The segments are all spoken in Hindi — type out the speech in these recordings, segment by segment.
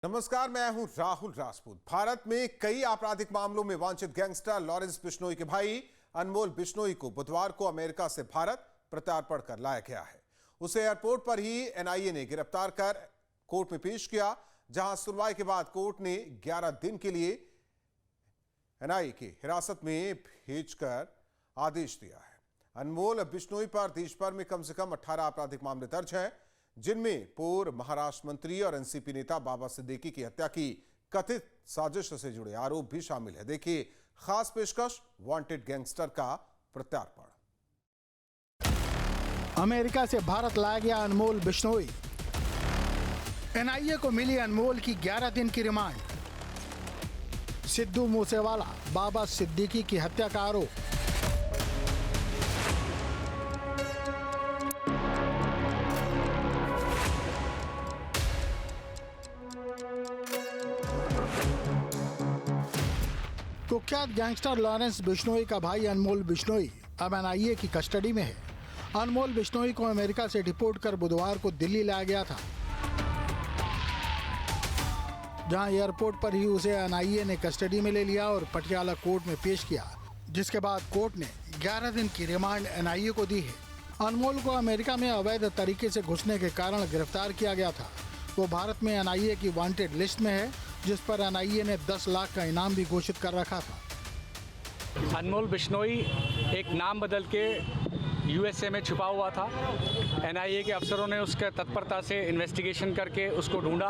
नमस्कार, मैं हूं राहुल राजपूत। भारत में कई आपराधिक मामलों में वांछित गैंगस्टर लॉरेंस बिश्नोई के भाई अनमोल बिश्नोई को बुधवार को अमेरिका से भारत प्रत्यार्पण कर लाया गया है। उसे एयरपोर्ट पर ही एनआईए ने गिरफ्तार कर कोर्ट में पेश किया, जहां सुनवाई के बाद कोर्ट ने 11 दिन के लिए एनआईए की हिरासत में भेजकर आदेश दिया है। अनमोल बिश्नोई पर देश भर में कम से कम 18 आपराधिक मामले दर्ज हैं, जिनमें पूर्व महाराष्ट्र मंत्री और एनसीपी नेता बाबा सिद्दीकी की हत्या की कथित साजिश से जुड़े आरोप भी शामिल है। देखिए खास पेशकश, वांटेड गैंगस्टर का प्रत्यार्पण। अमेरिका से भारत लाया गया अनमोल बिश्नोई। एनआईए को मिली अनमोल की 11 दिन की रिमांड। सिद्धू मूसेवाला, बाबा सिद्दीकी की हत्या का आरोप। कुख्यात गैंगस्टर लॉरेंस बिश्नोई का भाई अनमोल बिश्नोई अब एनआईए की कस्टडी में है। अनमोल बिश्नोई को अमेरिका से डिपोर्ट कर बुधवार को दिल्ली लाया गया था, जहां एयरपोर्ट पर ही उसे एनआईए ने कस्टडी में ले लिया और पटियाला कोर्ट में पेश किया, जिसके बाद कोर्ट ने 11 दिन की रिमांड एनआईए को दी है। अनमोल को अमेरिका में अवैध तरीके से घुसने के कारण गिरफ्तार किया गया था। वो भारत में एनआईए की वांटेड लिस्ट में है, जिस पर एनआईए ने 10 लाख का इनाम भी घोषित कर रखा था। अनमोल बिश्नोई एक नाम बदल के यूएसए में छुपा हुआ था। एनआईए के अफसरों ने उसके तत्परता से इन्वेस्टिगेशन करके उसको ढूंढा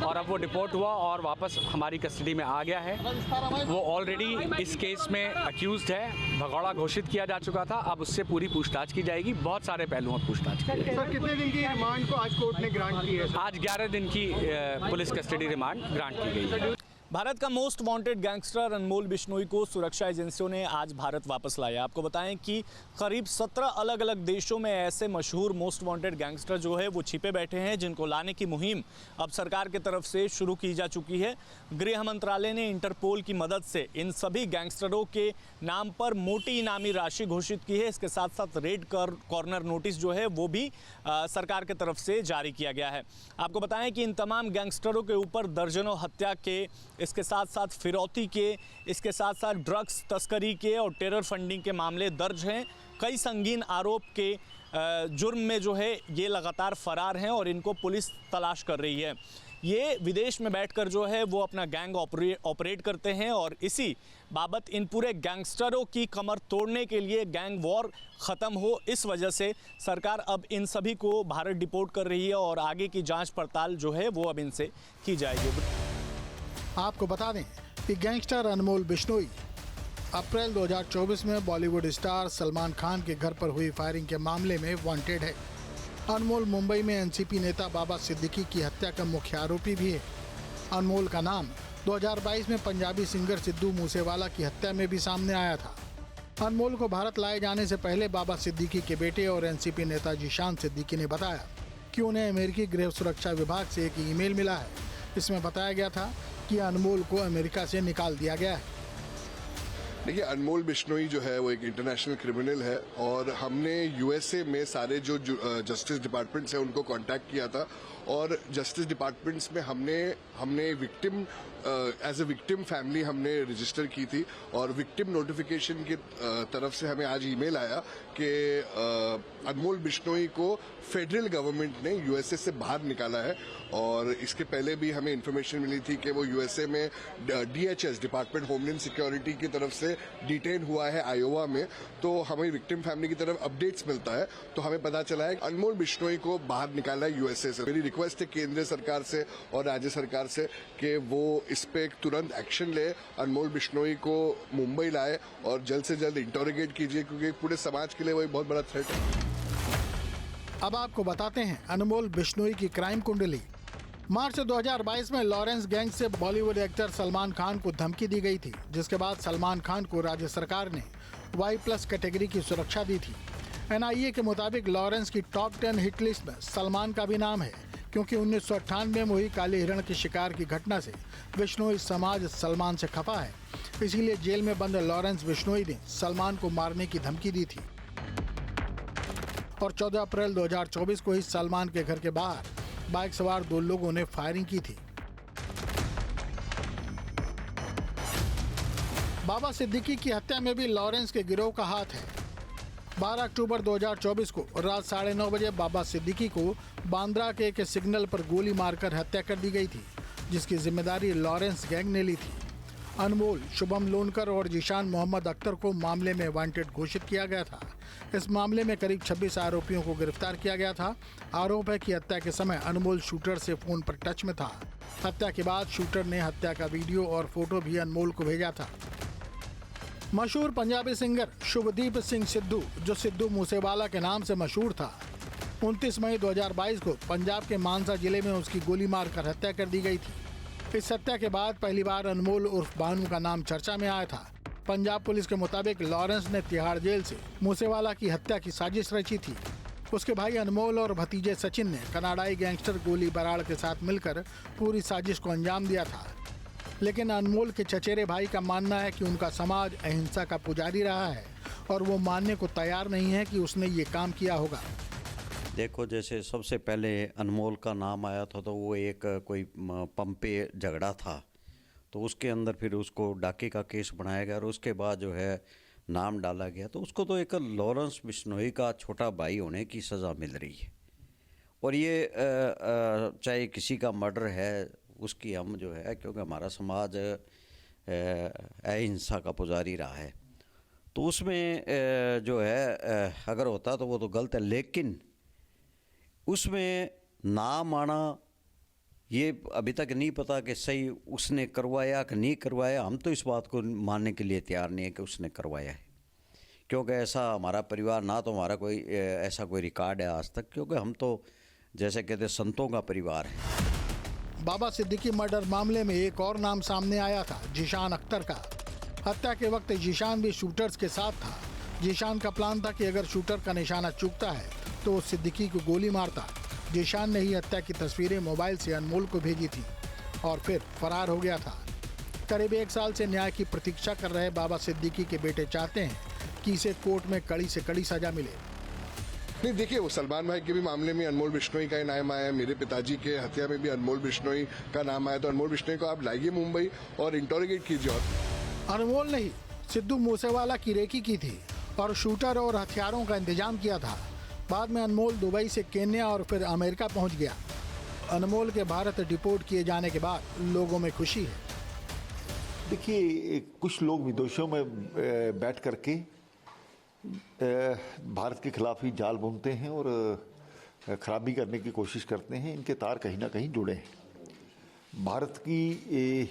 और अब वो डिपोर्ट हुआ और वापस हमारी कस्टडी में आ गया है। वो ऑलरेडी इस केस में अक्यूज्ड है, भगौड़ा घोषित किया जा चुका था। अब उससे पूरी पूछताछ की जाएगी, बहुत सारे पहलुओं में पूछताछ की जाएगी। सर, कितने दिन की रिमांड को आज कोर्ट ने ग्रांट की है? आज 11 दिन की पुलिस कस्टडी रिमांड ग्रांट की गई है। भारत का मोस्ट वांटेड गैंगस्टर अनमोल बिश्नोई को सुरक्षा एजेंसियों ने आज भारत वापस लाया। आपको बताएं कि करीब 17 अलग अलग देशों में ऐसे मशहूर मोस्ट वांटेड गैंगस्टर जो है वो छिपे बैठे हैं, जिनको लाने की मुहिम अब सरकार की तरफ से शुरू की जा चुकी है। गृह मंत्रालय ने इंटरपोल की मदद से इन सभी गैंगस्टरों के नाम पर मोटी इनामी राशि घोषित की है। इसके साथ साथ रेड कॉर्नर नोटिस जो है वो भी सरकार की तरफ से जारी किया गया है। आपको बताएं कि इन तमाम गैंगस्टरों के ऊपर दर्जनों हत्या के, इसके साथ साथ फिरौती के, इसके साथ साथ ड्रग्स तस्करी के और टेरर फंडिंग के मामले दर्ज हैं। कई संगीन आरोप के जुर्म में जो है ये लगातार फरार हैं और इनको पुलिस तलाश कर रही है। ये विदेश में बैठकर जो है वो अपना गैंग ऑपरेट करते हैं और इसी बाबत इन पूरे गैंगस्टरों की कमर तोड़ने के लिए गैंग वॉर ख़त्म हो, इस वजह से सरकार अब इन सभी को भारत डिपोर्ट कर रही है और आगे की जांच पड़ताल जो है वो अब इनसे की जाएगी। आपको बता दें कि गैंगस्टर अनमोल बिश्नोई अप्रैल 2024 में बॉलीवुड स्टार सलमान खान के घर पर हुई फायरिंग के मामले में वांटेड है। अनमोल मुंबई में एनसीपी नेता बाबा सिद्दीकी की हत्या का मुख्य आरोपी भी है। अनमोल का नाम 2022 में पंजाबी सिंगर सिद्धू मूसेवाला की हत्या में भी सामने आया था। अनमोल को भारत लाए जाने से पहले बाबा सिद्दीकी के बेटे और एनसीपी नेता जीशान सिद्दीकी ने बताया कि उन्हें अमेरिकी गृह सुरक्षा विभाग से एक ईमेल मिला है। इसमें बताया गया था कि अनमोल को अमेरिका से निकाल दिया गया है। देखिए, अनमोल बिश्नोई जो है वो एक इंटरनेशनल क्रिमिनल है और हमने यूएसए में सारे जो जस्टिस डिपार्टमेंट्स हैं उनको कांटेक्ट किया था और जस्टिस डिपार्टमेंट्स में हमने victim as a victim family हमने रजिस्टर की थी और विक्टिम नोटिफिकेशन की तरफ से हमें आज ईमेल आया कि अनमोल बिश्नोई को फेडरल गवर्नमेंट ने यूएसए से बाहर निकाला है। और इसके पहले भी हमें इन्फॉर्मेशन मिली थी कि वो यूएसए में डीएचएस, डिपार्टमेंट होमलैंड सिक्योरिटी की तरफ से डिटेन हुआ है आयोवा में। तो हमें विक्टिम फैमिली की तरफ अपडेट्स मिलता है, तो हमें पता चला है अनमोल बिश्नोई को बाहर निकाला है यूएसए से। मेरी रिक्वेस्ट है केंद्र सरकार से और राज्य सरकार से कि वो इस पे तुरंत एक्शन ले, अनमोल बिश्नोई को मुंबई लाए और जल्द से जल्द इंटरोगेट कीजिए, क्योंकि पूरे समाज के लिए वो एक बहुत बड़ा थ्रेट है। अब आपको बताते हैं अनमोल बिश्नोई की क्राइम कुंडली। मार्च 2022 में लॉरेंस गैंग से बॉलीवुड एक्टर सलमान खान को धमकी दी गई थी, जिसके बाद सलमान खान को राज्य सरकार ने Y+ कैटेगरी की सुरक्षा दी थी। एनआईए के मुताबिक लॉरेंस की टॉप 10 हिट लिस्ट में सलमान का भी नाम है, क्योंकि 1998 में हुई काले हिरण के शिकार की घटना से बिश्नोई समाज सलमान से खफा है। इसीलिए जेल में बंद लॉरेंस बिश्नोई ने सलमान को मारने की धमकी दी थी और 14 अप्रैल 2024 को ही सलमान के घर के बाहर बाइक सवार 2 लोगों ने फायरिंग की थी। बाबा सिद्दीकी की हत्या में भी लॉरेंस के गिरोह का हाथ है। 12 अक्टूबर 2024 को रात 9:30 बजे बाबा सिद्दीकी को बांद्रा के एक सिग्नल पर गोली मारकर हत्या कर दी गई थी, जिसकी जिम्मेदारी लॉरेंस गैंग ने ली थी। अनमोल, शुभम लोनकर और जीशान मोहम्मद अख्तर को मामले में वांटेड घोषित किया गया था। इस मामले में करीब 26 आरोपियों को गिरफ्तार किया गया था। आरोप है कि हत्या के समय अनमोल शूटर से फोन पर टच में था। हत्या के बाद शूटर ने हत्या का वीडियो और फोटो भी अनमोल को भेजा था। मशहूर पंजाबी सिंगर शुभदीप सिंह सिद्धू, जो सिद्धू मूसेवाला के नाम से मशहूर था, 29 मई 2022 को पंजाब के मानसा जिले में उसकी गोली मारकर हत्या कर दी गई थी। इस हत्या के बाद पहली बार अनमोल उर्फ बानू का नाम चर्चा में आया था। पंजाब पुलिस के मुताबिक लॉरेंस ने तिहाड़ जेल से मूसेवाला की हत्या की साजिश रची थी। उसके भाई अनमोल और भतीजे सचिन ने कनाडाई गैंगस्टर गोली बराड़ के साथ मिलकर पूरी साजिश को अंजाम दिया था। लेकिन अनमोल के चचेरे भाई का मानना है कि उनका समाज अहिंसा का पुजारी रहा है और वो मानने को तैयार नहीं है कि उसने ये काम किया होगा। देखो, जैसे सबसे पहले अनमोल का नाम आया था तो वो एक कोई पंप पे झगड़ा था, तो उसके अंदर फिर उसको डाके का केस बनाया गया और उसके बाद जो है नाम डाला गया। तो उसको तो एक लॉरेंस बिश्नोई का छोटा भाई होने की सज़ा मिल रही है। और ये चाहे किसी का मर्डर है, उसकी हम जो है, क्योंकि हमारा समाज अहिंसा का पुजारी रहा है, तो उसमें जो है अगर होता तो वो तो गलत है। लेकिन उसमें नाम आना, ये अभी तक नहीं पता कि सही उसने करवाया कि नहीं करवाया। हम तो इस बात को मानने के लिए तैयार नहीं है कि उसने करवाया है, क्योंकि ऐसा हमारा परिवार, ना तो हमारा कोई ऐसा कोई रिकॉर्ड है आज तक, क्योंकि हम तो जैसे कहते संतों का परिवार है। बाबा सिद्दीकी मर्डर मामले में एक और नाम सामने आया था, जीशान अख्तर का। हत्या के वक्त जीशान भी शूटर्स के साथ था। जीशान का प्लान था कि अगर शूटर का निशाना चूकता है तो वो सिद्दीकी को गोली मारता। जीशान ने ही हत्या की तस्वीरें मोबाइल से अनमोल को भेजी थी और फिर फरार हो गया था। करीब 1 साल से न्याय की प्रतीक्षा कर रहे बाबा सिद्दीकी के बेटे चाहते हैं कि इसे कोर्ट में कड़ी से कड़ी सजा मिले। नहीं, देखिए, वो सलमान भाई के भी मामले में अनमोल बिश्नोई का ही नाम आया है। मेरे पिताजी के हत्या में भी अनमोल बिश्नोई का नाम आया। तो अनमोल बिश्नोई को आप लाइए मुंबई और इंटरोगेट कीजिए। और अनमोल ने ही सिद्धू मूसेवाला की रेकी की थी और शूटर और हथियारों का इंतजाम किया था। बाद में अनमोल दुबई से केन्या और फिर अमेरिका पहुंच गया। अनमोल के भारत डिपोर्ट किए जाने के बाद लोगों में खुशी है। देखिए, कुछ लोग विदेशों में बैठ करके भारत के खिलाफ ही जाल बुनते हैं और खराबी करने की कोशिश करते हैं। इनके तार कहीं ना कहीं जुड़े हैं। भारत की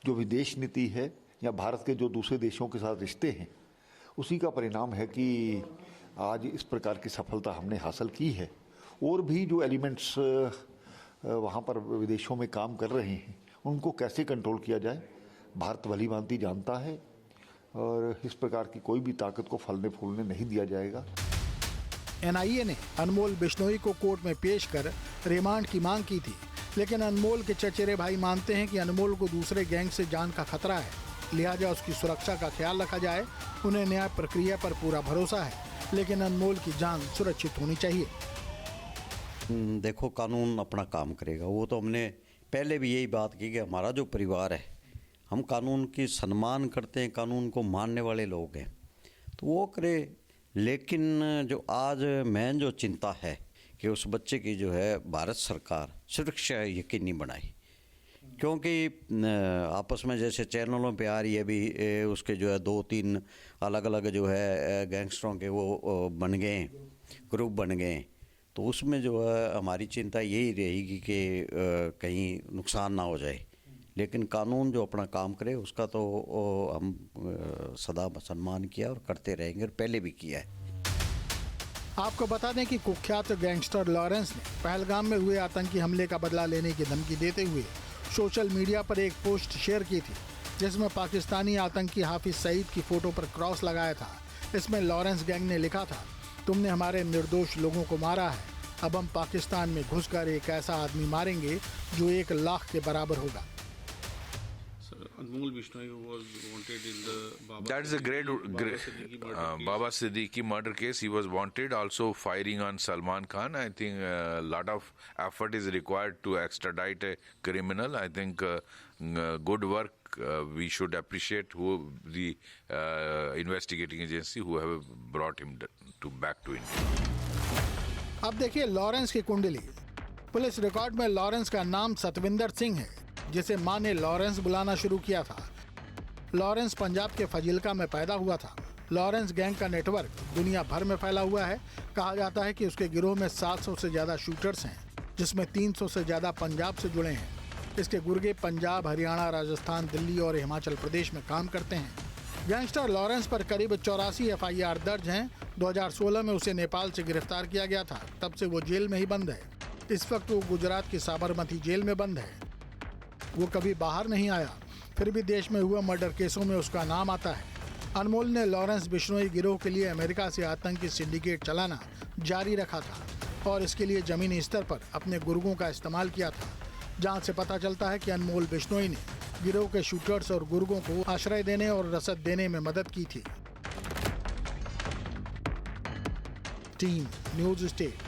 जो विदेश नीति है या भारत के जो दूसरे देशों के साथ रिश्ते हैं, उसी का परिणाम है कि आज इस प्रकार की सफलता हमने हासिल की है। और भी जो एलिमेंट्स वहाँ पर विदेशों में काम कर रहे हैं, उनको कैसे कंट्रोल किया जाए, भारत भली भांति जानता है और इस प्रकार की कोई भी ताकत को फलने फूलने नहीं दिया जाएगा। एनआईए ने अनमोल बिश्नोई को कोर्ट में पेश कर रिमांड की मांग की थी, लेकिन अनमोल के चचेरे भाई मानते हैं कि अनमोल को दूसरे गैंग से जान का खतरा है, लिहाजा उसकी सुरक्षा का ख्याल रखा जाए। उन्हें न्याय प्रक्रिया पर पूरा भरोसा है, लेकिन अनमोल की जान सुरक्षित होनी चाहिए। देखो, कानून अपना काम करेगा। वो तो हमने पहले भी यही बात की कि हमारा जो परिवार है, हम कानून की सम्मान करते हैं, कानून को मानने वाले लोग हैं, तो वो करे। लेकिन जो आज मेन जो चिंता है कि उस बच्चे की जो है भारत सरकार सुरक्षा यकीनी बनाए, क्योंकि आपस में जैसे चैनलों पे आ रही है भी उसके जो है 2-3 अलग अलग जो है गैंगस्टरों के वो बन गए, ग्रुप बन गए। तो उसमें जो है हमारी चिंता यही रहेगी कि कहीं नुकसान ना हो जाए। लेकिन कानून जो अपना काम करे उसका तो हम सदा सम्मान किया और करते रहेंगे, और पहले भी किया है। आपको बता दें कि कुख्यात गैंगस्टर लॉरेंस ने पहलगाम में हुए आतंकी हमले का बदला लेने की धमकी देते हुए सोशल मीडिया पर एक पोस्ट शेयर की थी, जिसमें पाकिस्तानी आतंकी हाफिज सईद की फोटो पर क्रॉस लगाया था। इसमें लॉरेंस गैंग ने लिखा था, तुमने हमारे निर्दोष लोगों को मारा है, अब हम पाकिस्तान में घुसकर एक ऐसा आदमी मारेंगे जो 1 लाख के बराबर होगा। Anmol Bishnoi was wanted in the Baba That is a great Siddiqui murder case. Baba Siddiqui murder case. He was wanted, also firing on Salman Khan. I think a lot of effort is required to extradite a criminal. I think good work. We should appreciate who the investigating agency who have brought him back to India. अब देखिए लॉरेंस की कुंडली। पुलिस रिकॉर्ड में लॉरेंस का नाम सतविंदर सिंह है, जिसे मां ने लॉरेंस बुलाना शुरू किया था। लॉरेंस पंजाब के फजीलका में पैदा हुआ था। लॉरेंस गैंग का नेटवर्क दुनिया भर में फैला हुआ है। कहा जाता है कि उसके गिरोह में 700 से ज्यादा शूटर्स हैं, जिसमें 300 से ज्यादा पंजाब से जुड़े हैं। इसके गुर्गे पंजाब, हरियाणा, राजस्थान, दिल्ली और हिमाचल प्रदेश में काम करते हैं। गैंगस्टर लॉरेंस पर करीब 84 FIR दर्ज हैं। 2016 में उसे नेपाल से गिरफ्तार किया गया था। तब से वो जेल में ही बंद है। इस वक्त वो गुजरात की साबरमती जेल में बंद है। वो कभी बाहर नहीं आया, फिर भी देश में हुए मर्डर केसों में उसका नाम आता है। अनमोल ने लॉरेंस बिश्नोई गिरोह के लिए अमेरिका से आतंकी सिंडिकेट चलाना जारी रखा था और इसके लिए जमीनी स्तर पर अपने गुर्गों का इस्तेमाल किया था। जहां से पता चलता है कि अनमोल बिश्नोई ने गिरोह के शूटर्स और गुर्गों को आश्रय देने और रसद देने में मदद की थी। Team news state.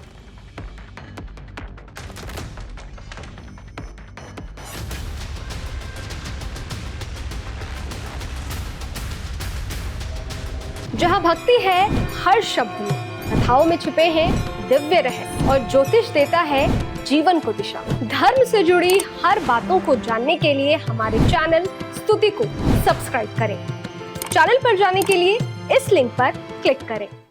जहां भक्ति है हर शब्द में, कथाओं में छिपे हैं दिव्य रहस्य और ज्योतिष देता है जीवन को दिशा। धर्म से जुड़ी हर बातों को जानने के लिए हमारे चैनल स्तुति को सब्सक्राइब करें। चैनल पर जाने के लिए इस लिंक पर क्लिक करें।